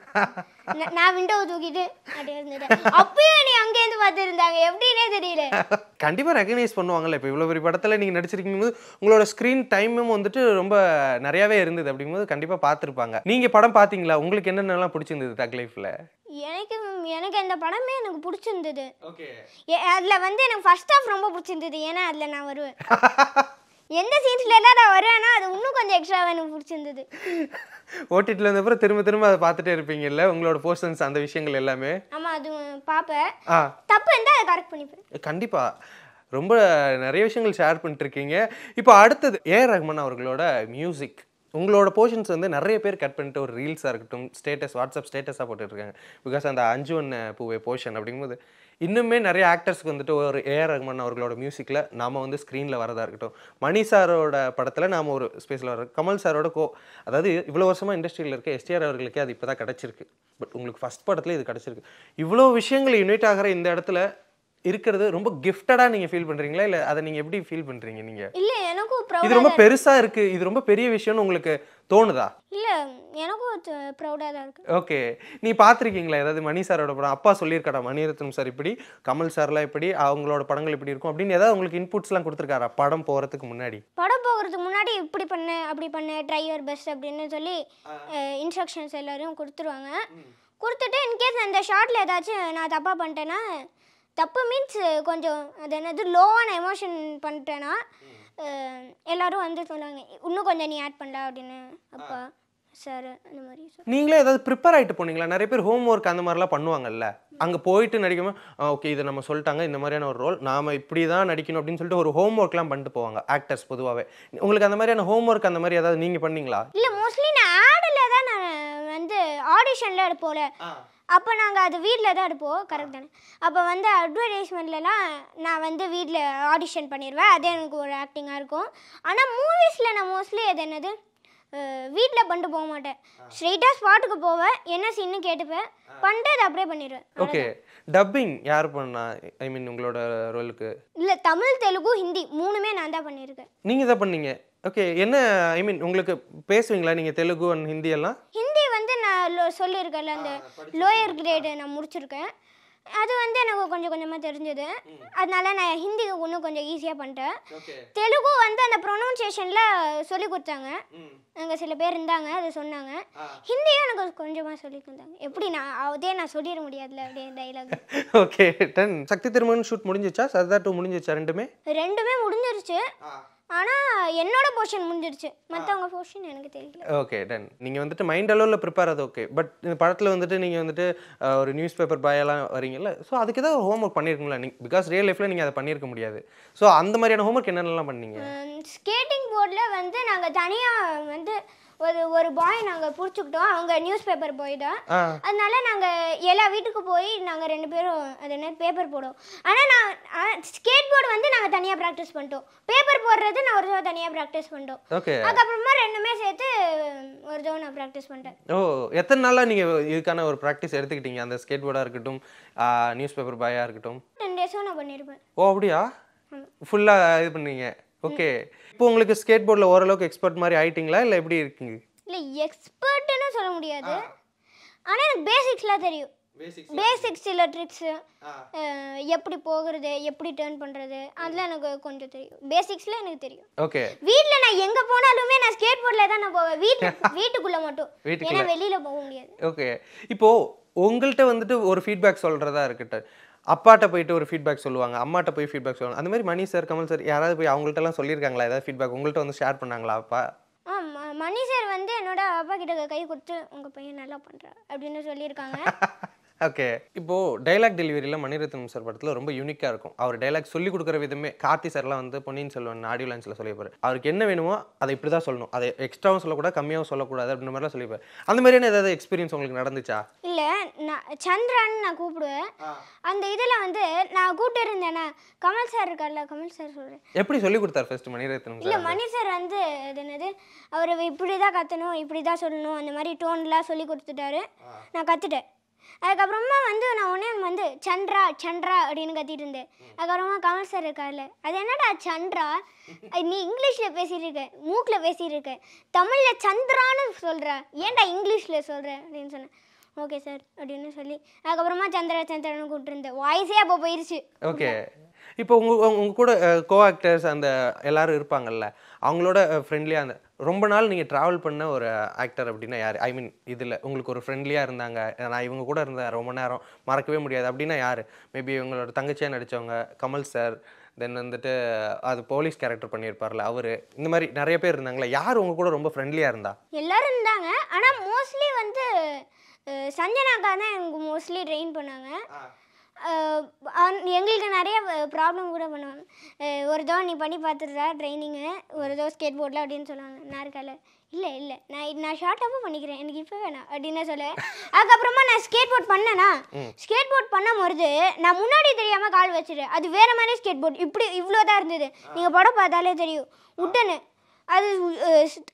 நான் விண்டோவை தூக்கிட்டு அப்படியே இருந்துட்டேன். அப்பயும் நீ அங்கேருந்து பார்த்துருந்தாங்க, எப்படின்னே தெரியல. கண்டிப்பாக ரெகனைஸ் பண்ணுவாங்கல்ல. இப்போ இவ்வளோ பெரிய படத்தில் நீங்கள் நடிச்சிருக்கும் போது உங்களோட ஸ்க்ரீன் டைமும் வந்துட்டு ரொம்ப நிறையாவே இருந்தது, அப்படிங்கும்போது கண்டிப்பாக பார்த்துருப்பாங்க. நீங்கள் படம் பார்த்தீங்களா? உங்களுக்கு என்னென்னலாம் பிடிச்சிருந்தது தக் லைஃப்பில்? எனக்கு இந்த படமே எனக்கு பிடிச்சிருந்தது. அதில் வந்து எனக்கு ஃபர்ஸ்ட் ஹாஃப் ரொம்ப பிடிச்சிருந்தது, ஏன்னா அதில் நான் வருவேன். எந்த சீன்ஸ்ல எல்லாம் நான் வருவேன்னா அது இன்னும் கொஞ்சம் எக்ஸ்ட்ராவாக எனக்கு பிடிச்சிருந்தது. ஓடிடியில் இருந்தப்பறம் திரும்ப அதை பார்த்துட்டே இருப்பீங்கல்ல, உங்களோட போர்ஷன்ஸ் அந்த விஷயங்கள் எல்லாமே? ஆமாம், அது பார்ப்பேன். தப்பு இருந்தால் அதை கரெக்ட் பண்ணிப்பேன். கண்டிப்பாக ரொம்ப நிறைய விஷயங்கள் ஷேர் பண்ணிட்டுருக்கீங்க. இப்போ அடுத்தது ஏஆர் ரஹ்மான் அவர்களோட மியூசிக். உங்களோட போர்ஷன்ஸ் வந்து நிறைய பேர் கட் பண்ணிட்டு ஒரு ரீல்ஸாக இருக்கட்டும், ஸ்டேட்டஸ், வாட்ஸ்அப் ஸ்டேட்டஸாக போட்டுட்ருக்காங்க. பிகாஸ் அந்த 5 பூவே போர்ஷன் அப்படிங்கும்போது இன்னுமே நிறைய ஆக்டர்ஸ்க்கு வந்துட்டு ஒரு ஏஆர் ரஹ்மான் அவர்களோட மியூசிக்கில் நாம் வந்து ஸ்க்ரீனில் வரதா இருக்கட்டும், மணி சாரோட படத்தில் நாம் ஒரு ஸ்பேஸில் வர, கமல் சாரோட அதாவது இவ்வளோ வருஷமாக இண்டஸ்ட்ரியில் இருக்க எஸ்டிஆர் அவர்களுக்கே அது இப்போ தான் கிடச்சிருக்கு. பட் உங்களுக்கு ஃபஸ்ட் படத்தில் இது கிடச்சிருக்கு. இவ்வளோ விஷயங்கள் யுனைட் ஆகிற இந்த இடத்துல இருக்கிறது ரொம்ப கிஃப்டடாக நீங்கள் ஃபீல் பண்ணுறீங்களா, இல்லை அதை நீங்கள் எப்படி ஃபீல் பண்ணுறீங்க? நீங்கள் இல்லை, எனக்கும் இது ரொம்ப பெருசாக இருக்குது, இது ரொம்ப பெரிய விஷயம்னு உங்களுக்கு தோணுதா? இல்லை, எனக்கும் ப்ரௌடாக தான் இருக்குது. ஓகே, நீ பார்த்துருக்கீங்களா ஏதாவது மணி சாரோட படம்? அப்பா சொல்லியிருக்காடா மணிரத்னம் சார் இப்படி, கமல் சார்லாம் இப்படி, அவங்களோட படங்கள் இப்படி இருக்கும் அப்படின்னு ஏதாவது உங்களுக்கு இன்புட்ஸ்லாம் கொடுத்துருக்காரா படம் போகிறதுக்கு முன்னாடி? படம் போகிறதுக்கு முன்னாடி இப்படி பண்ணு, அப்படி பண்ணு, ட்ரை யுவர் பெஸ்ட் அப்படின்னு சொல்லி இன்ஸ்ட்ரக்ஷன்ஸ் எல்லாரும் கொடுத்துருவாங்க. கொடுத்துட்டு இன்கேஸ் அந்த ஷார்ட்டில் ஏதாச்சும் நான் தப்பாக பண்ணிட்டேன்னா, தப்பு மீன்ஸ் கொஞ்சம் அது என்னது லோவான எமோஷன் பண்ணிட்டேன்னா எல்லாரும் வந்து சொன்னாங்க இன்னும் கொஞ்சம் நீ ஆட் பண்ணல அப்படின்னு. அப்பா சார் அந்த மாதிரி சார். நீங்களே ஏதாவது ப்ரிப்பேர் ஆகிட்டு போனீங்களா? நிறைய பேர் ஹோம் ஒர்க் அந்த மாதிரிலாம் பண்ணுவாங்கல்ல, அங்கே போயிட்டு நடிக்காமல் ஓகே இதை நம்ம சொல்லிட்டாங்க இந்த மாதிரியான ஒரு ரோல் நாம் இப்படி தான் நடிக்கணும் அப்படின்னு சொல்லிட்டு ஒரு ஹோம் ஒர்க்லாம் பண்ணிட்டு போவாங்க ஆக்டர்ஸ் பொதுவாகவே. உங்களுக்கு அந்த மாதிரியான ஹோம் ஒர்க் அந்த மாதிரி ஏதாவது நீங்கள் பண்ணீங்களா? இல்லை, மோஸ்ட்லி நான் ஆடில் தான் நான் வந்து ஆடிஷனில் எடுப்போம்ல, அப்போ நாங்கள் அது வீட்டில் தான் எடுப்போம். கரெக்ட் தானே? அப்போ வந்து அட்வர்டைஸ்மெண்ட்லலாம் நான் வந்து வீட்டில் ஆடிஷன் பண்ணிடுவேன். அதே எனக்கு ஒரு ஆக்டிங்காக இருக்கும். ஆனால் மூவிஸில் நான் மோஸ்ட்லி அது என்னது வீட்டில் பண்ணிட்டு போக மாட்டேன். ஸ்ட்ரெயிட்டாக ஸ்பாட்டுக்கு போவேன், என்ன சீன்னு கேட்டுப்பேன், பண்ணிட்டு அதை அப்படியே பண்ணிடுவேன். ஓகே, டப்பிங் யார் பண்ணா? ஐ மீன் உங்களோட ரோலுக்கு? இல்லை, தமிழ், தெலுங்கு, ஹிந்தி 3மே நான் தான் பண்ணியிருக்கேன். நீங்கள் தான் பண்ணீங்க? ஓகே, என்ன ஐ மீன் உங்களுக்கு பேசுவீங்களா நீங்கள் தெலுங்கு அண்ட் ஹிந்தி எல்லாம்? ஹிந்தி வந்து நான் சொல்லியிருக்கேன்ல, அந்த லோயர் கிரேடு நான் முடிச்சிருக்கேன். அது வந்து எனக்கு கொஞ்சம் கொஞ்சமாக தெரிஞ்சது. அதனால நான் ஹிந்தி இன்னும் கொஞ்சம் ஈஸியாக பண்ணிட்டேன். தெலுங்கு வந்து அந்த ப்ரொனவுன்சியேஷனில் சொல்லி கொடுத்தாங்க, அங்கே சில பேர் இருந்தாங்க, அதை சொன்னாங்க. ஹிந்தியும் எனக்கு கொஞ்சமாக சொல்லி கொடுத்தாங்க. எப்படி நான் அதே நான் சொல்லிட முடியாதுல்ல அப்படியே டைலாக். Okay, ton. சக்தி திருமகன் ஷூட் முடிஞ்சிச்சா? சர்தார் 2 முடிஞ்சிச்சா? ரெண்டுமே முடிஞ்சிருச்சு. ஆனால் என்னோட போர்ஷன் முடிஞ்சிருச்சு, மற்றவங்க போர்ஷன் எனக்கு தெரியல. Okay, done. நீங்கள் வந்துட்டு மைண்ட் அளவில் ப்ரிப்பேர் அது ஓகே. பட் இந்த படத்தில் வந்துட்டு நீங்கள் வந்துட்டு ஒரு நியூஸ் பேப்பர் பாயெல்லாம் வரீங்கல்ல, ஸோ அதுக்கு ஏதாவது ஹோம் ஒர்க் பண்ணியிருக்கீங்களா? நீங்கள் பிகாஸ் ரியல் லைஃப்பில் நீங்கள் அதை பண்ணியிருக்க முடியாது. ஸோ அந்த மாதிரியான ஹோம் ஒர்க் என்னென்னலாம் பண்ணீங்க? ஸ்கேட்டிங் போர்டில் வந்து நாங்கள் தனியாக வந்து ஒரு பாய் நாங்கள் பிடிச்சிக்கிட்டோம். அவங்க நியூஸ் பேப்பர் பாய் தான். அதனால நாங்கள் எல்லா வீட்டுக்கு போய் நாங்கள் 2 பேரும் அது என்ன பேப்பர் போடுவோம். ஆனால் நான் ஸ்கேட் போர்டு வந்து நாங்கள் தனியாக ப்ராக்டிஸ் பண்ணிட்டோம். பேப்பர் போடுறது நான் ஒரு தடவை தனியாக ப்ராக்டிஸ் பண்ணிட்டோம். அதுக்கப்புறமா 2மே சேர்த்து ஒரு தடவை நான் ப்ராக்டிஸ் பண்ணிட்டேன். ஓ, எத்தனை நாளாக நீங்கள் இதுக்கான ஒரு ப்ராக்டிஸ் எடுத்துக்கிட்டீங்க? அந்த ஸ்கேட் போர்டாக இருக்கட்டும், நியூஸ் பேப்பர் பாயாக இருக்கட்டும். 10 டேஸும் நான் பண்ணியிருப்பேன். ஓ, அப்படியா? ஃபுல்லாக இது பண்ணீங்க. ஓகே, இப்போ உங்களுக்கு ஸ்கேட் போர்டில் ஓரளவுக்கு எக்ஸ்பர்ட் மாதிரி ஆயிட்டீங்களா இல்லை எப்படி இருக்கீங்க? இல்லை, எக்ஸ்பர்ட்னு சொல்ல முடியாது. ஆனால் எனக்கு பேசிக்ஸ்லாம் தெரியும். பேசிக்ஸ், சில ட்ரிக்ஸு, எப்படி போகிறது, எப்படி டேர்ன் பண்ணுறது, அதெல்லாம் எனக்கு கொஞ்சம் தெரியும். பேசிக்ஸில் எனக்கு தெரியும். ஓகே, வீட்டில் நான் எங்கே போனாலுமே நான் ஸ்கேட் போர்டில் தான் நான் போவேன். வீட்டுக்குள்ளே மட்டும், ஏன்னா வெளியில் போக முடியாது. ஓகே, இப்போது உங்கள்கிட்ட வந்துட்டு ஒரு ஃபீட்பேக் சொல்கிறதா இருக்கட்டும், அப்பாட்ட போயிட்டு ஒரு ஃபீட்பேக் சொல்லுவாங்க, அம்மாட்ட போய் ஃபீட்பேக் சொல்லுவாங்க. அந்த மாதிரி மணி சார், கமல் சார் யாராவது போய் அவங்கள்ட்டலாம் சொல்லியிருக்காங்களா? ஏதாவது ஃபீட்பேக் உங்கள்கிட்ட வந்து ஷேர் பண்ணாங்களா அப்பா? மணி சார் வந்து என்னோட அப்பா கிட்ட கை கொடுத்து உங்கள் பையன் நல்லா பண்ணுறா அப்படின்னு சொல்லியிருக்காங்க. ஓகே, இப்போது டைலாக் டெலிவரியில் மணிரத்னம் சார் படத்தில் ரொம்ப யூனிக்காக இருக்கும். அவர் டைலாக் சொல்லி கொடுக்குற விதமே, கார்த்தி சார்லாம் வந்து பொன்னியின் செல்வன் ஆடியோ லான்ச்சில் சொல்லியிருப்பார், அவருக்கு என்ன வேணுமோ அதை இப்படி தான் சொல்லணும், அதை எக்ஸ்ட்ராவும் சொல்லக்கூடாது, கம்மியாகவும் சொல்லக்கூடாது அப்படின்ற மாதிரிலாம் சொல்லியிருப்பார். அந்த மாதிரியான ஏதாவது எக்ஸ்பீரியன்ஸ் உங்களுக்கு நடந்துச்சா? இல்லை, நான் சந்திரான்னு நான் கூப்பிடுவேன். அந்த இதில் வந்து நான் கூப்பிட்டு இருந்தேன்னா கமல் சார் இருக்கார்ல, கமல் சார் சொல்கிறேன். எப்படி சொல்லி கொடுத்தார் ஃபர்ஸ்ட் மணிரத்னம்? இல்லை, மணி சார் வந்து அது என்னது, அவர் இப்படி தான் கற்றணும், இப்படி தான் சொல்லணும், அந்த மாதிரி டோன்லாம் சொல்லி கொடுத்துட்டாரு. நான் கற்றுட்டேன். அதுக்கப்புறமா வந்து நான் உடனே வந்து சந்திரா சந்திரா அப்படின்னு கத்திட்டு இருந்தேன். அதுக்கப்புறமா கமல் சார் இருக்கார்ல, அது என்னடா சந்திரா, நீ இங்கிலீஷில் பேசிகிட்டு இருக்க, மூக்கில் பேசிகிட்டு இருக்க, தமிழில் சந்திரான்னு சொல்கிற, ஏன்டா இங்கிலீஷில் சொல்கிற அப்படின்னு சொன்னேன். ஓகே சார் அப்படின்னு சொல்லி அதுக்கப்புறமா சந்திரா சந்திரான்னு கூப்பிட்டுருந்தேன். வாய்ஸே அப்போ போயிடுச்சு. ஓகே, இப்போ உங்கள் கூட கோ ஆக்டர்ஸ் அந்த எல்லோரும் இருப்பாங்கல்ல, அவங்களோட ஃப்ரெண்ட்லியாக அந்த ரொம்ப நாள் நீங்கள் ட்ராவல் பண்ண ஒரு ஆக்டர் அப்படின்னா யார்? ஐ மீன் இதில் உங்களுக்கு ஒரு ஃப்ரெண்ட்லியாக இருந்தாங்க, நான் இவங்க கூட இருந்தேன் ரொம்ப நேரம் மறக்கவே முடியாது அப்படின்னா யார்? மேபி உங்களோட தங்கச்சியாக நடித்தவங்க கமல் சார், தென் வந்துட்டு அது போலீஸ் கேரக்டர் பண்ணியிருப்பார்ல அவர், இந்த மாதிரி நிறைய பேர் இருந்தாங்களே, யார் உங்கள் கூட ரொம்ப ஃப்ரெண்ட்லியாக இருந்தா? எல்லோரும் இருந்தாங்க. ஆனால் மோஸ்ட்லி வந்து சஞ்சனாக்கா தான் எனக்கு மோஸ்ட்லி ட்ரெயின் பண்ணாங்க. எங்களுக்கு நிறைய ப்ராப்ளம் கூட பண்ணுவாங்க. ஒரு தடவை நீ பண்ணி பார்த்துடுறா ட்ரைனிங்கு, ஒரு தடவை ஸ்கேட் போர்டில் அப்படின்னு சொல்லுவாங்க. நான் இருக்கால, இல்லை நான் ஷார்ட்டாகவும் பண்ணிக்கிறேன், எனக்கு இப்போ வேணாம் அப்படின்னு சொல்லுவேன். அதுக்கப்புறமா நான் ஸ்கேட் போர்ட் பண்ணேன்னா, ஸ்கேட் போர்ட் பண்ணும்போது நான் முன்னாடி தெரியாமல் கால் வச்சுட்டேன். அது வேறு மாதிரி ஸ்கேட் போர்ட், இப்படி இவ்வளோ தான் இருந்தது. நீங்கள் படம் பார்த்தாலே தெரியும். உடனே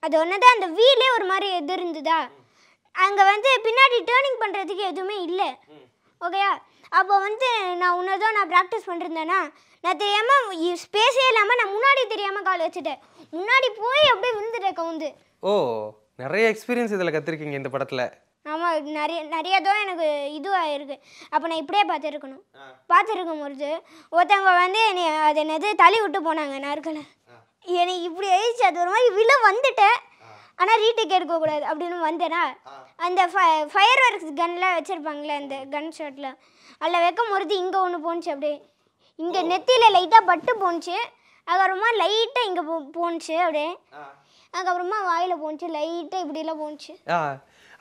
அது ஒன்று தான், அந்த வீலே ஒரு மாதிரி எது இருந்ததா, அங்கே வந்து பின்னாடி டேர்னிங் பண்ணுறதுக்கு எதுவுமே இல்லை. ஓகேயா? அப்போ வந்து நான் ப்ராக்டிஸ் பண்ணிருந்தேன்னா, நான் தெரியாமல் ஸ்பேஸே இல்லாமல் நான் முன்னாடி தெரியாமல் கால் வச்சுட்டேன். முன்னாடி போய் அப்படியே விழுந்துட்டேன் கவுந்து. ஓ, நிறைய எக்ஸ்பீரியன்ஸ் இதில் கற்றுருக்கீங்க இந்த படத்தில். ஆமாம், நிறைய தான் எனக்கு இதுவாக இருக்குது. அப்போ நான் இப்படியே பார்த்துருக்கும் பொழுது ஒருத்தவங்க வந்து என்னை அது என்னது தள்ளி விட்டு போனாங்க. நாற்கலை என்னை இப்படி ஆயிடுச்சு. அது ஒரு மாதிரி விழ வந்துட்டேன். ஆனால் ரீடேக் எடுக்கக்கூடாது அப்படின்னு வந்தேன்னா, அந்த ஃபயர் ஒர்க்ஸ் கன்லாம் வச்சுருப்பாங்களே அந்த கன் ஷாட்டில், அதில் வைக்கும் பொழுது இங்கே ஒன்று போணுச்சு, அப்படியே இங்கே நெத்தியில் லைட்டாக பட்டு போணுச்சு. அதுக்கப்புறமா லைட்டாக இங்கே போணுச்சு அப்படியே. அதுக்கப்புறமா வாயில் போணுச்சு, லைட்டாக இப்படிலாம் போணுச்சு.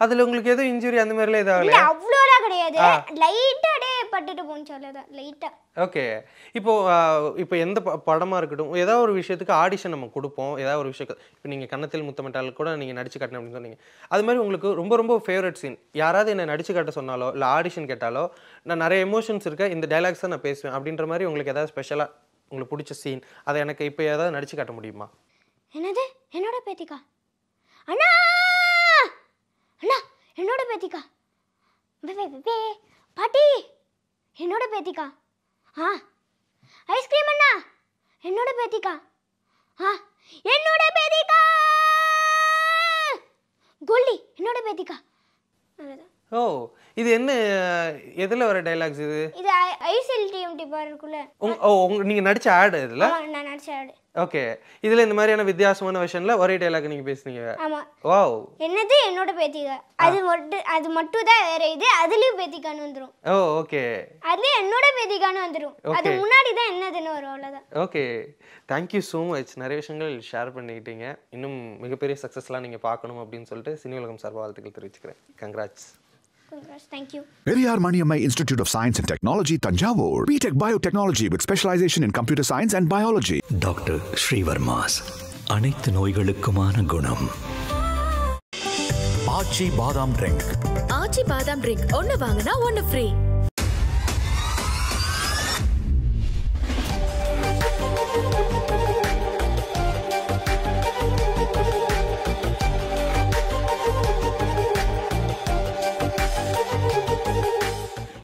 அதில் உங்களுக்கு எதுவும் இன்ஜுரி அந்த மாதிரிலாம் எதாவது இல்லை அவ்வளோலாம் கிடையாது, லைட்டாக அப்படியே பட்டுட்டு போணுச்சு, அவ்வளோதான் லைட்டாக. ஓகே. இப்போ எந்த படமாக இருக்கட்டும், ஏதாவது ஒரு விஷயத்துக்கு ஆடிஷன் நம்ம கொடுப்போம். ஏதாவது ஒரு விஷயம் இப்போ நீங்கள் கன்னத்தில் முத்தமிட்டால் கூட நீங்கள் நடிச்சு காட்டணும் அப்படின்னு சொன்னீங்க. அது மாதிரி உங்களுக்கு ரொம்ப ரொம்ப ஃபேவரட் சீன் யாராவது என்னை நடிச்சு காட்ட சொன்னாலோ இல்லை ஆடிஷன் கேட்டாலோ நான் நிறைய எமோஷன்ஸ் இருக்க இந்த டைலாக்ஸ் தான் நான் பேசுவேன் அப்படின்ற மாதிரி உங்களுக்கு ஏதாவது ஸ்பெஷலாக உங்களுக்கு பிடிச்ச சீன் அதை எனக்கு இப்போ ஏதாவது நடிச்சு காட்ட முடியுமா? என்னது என்னோட பேத்திக்கா? அண்ணா அண்ணா என்னோட பேத்திக்கா, பாட்டி என்னோட பேத்திக்கா, ஐஸ்கிரீம் அண்ணா என்னோட பேத்திக்கா, என்னோட பேத்திக்கா, கோல்டி என்னோட பேத்திக்கா. ஓ, இது என்ன எதில் வர டைலாக்ஸ் இது? இது ஐசிஎல்டிஎம்டி பார் இருக்குல்ல. நீங்கள் நடிச்ச ஆடு இதில்? நான் நடிச்ச ஆடு. ஓகே. இதில் இந்த மாதிரியான வித்தியாசமான விஷயம்ல ஒரே டைலாக் நீங்கள் பேசுனீங்க. ஆமாம். வாவ். என்னது என்னோட பேத்திக்கா, அது மட்டும் தான் வேற இது, அதுலேயும் பேத்திக்கான்னு வந்துடும். ஓ ஓகே. அதுலேயும் என்னோட பேத்திக்கான்னு வந்துடும், அது முன்னாடி தான் என்னதுன்னு வரும், அவ்வளோதான். Okay, thank you so much. நிறைய விஷயங்கள் ஷேர் பண்ணிக்கிட்டீங்க. இன்னும் மிகப்பெரிய சக்ஸஸ்லாம் நீங்கள் பார்க்கணும் அப்படின்னு சொல்லிட்டு சினி உலகம் சார்பாக வாழ்த்துக்கள் தெரிவிச்சுக்கிறேன். Congrats. Thank you. Periyar Maniammai Institute of Science and Technology, Tanjavur. BTech Biotechnology with specialization in computer science and biology. Doctor Srivarma's அனைத்து நோய்களுக்குமான குணம். ஆச்சி பாதாம் ட்ரிங்க். ஆச்சி பாதாம் ட்ரிங்க் ஒன்னு வாங்கினா ஒன்னு ஃப்ரீ.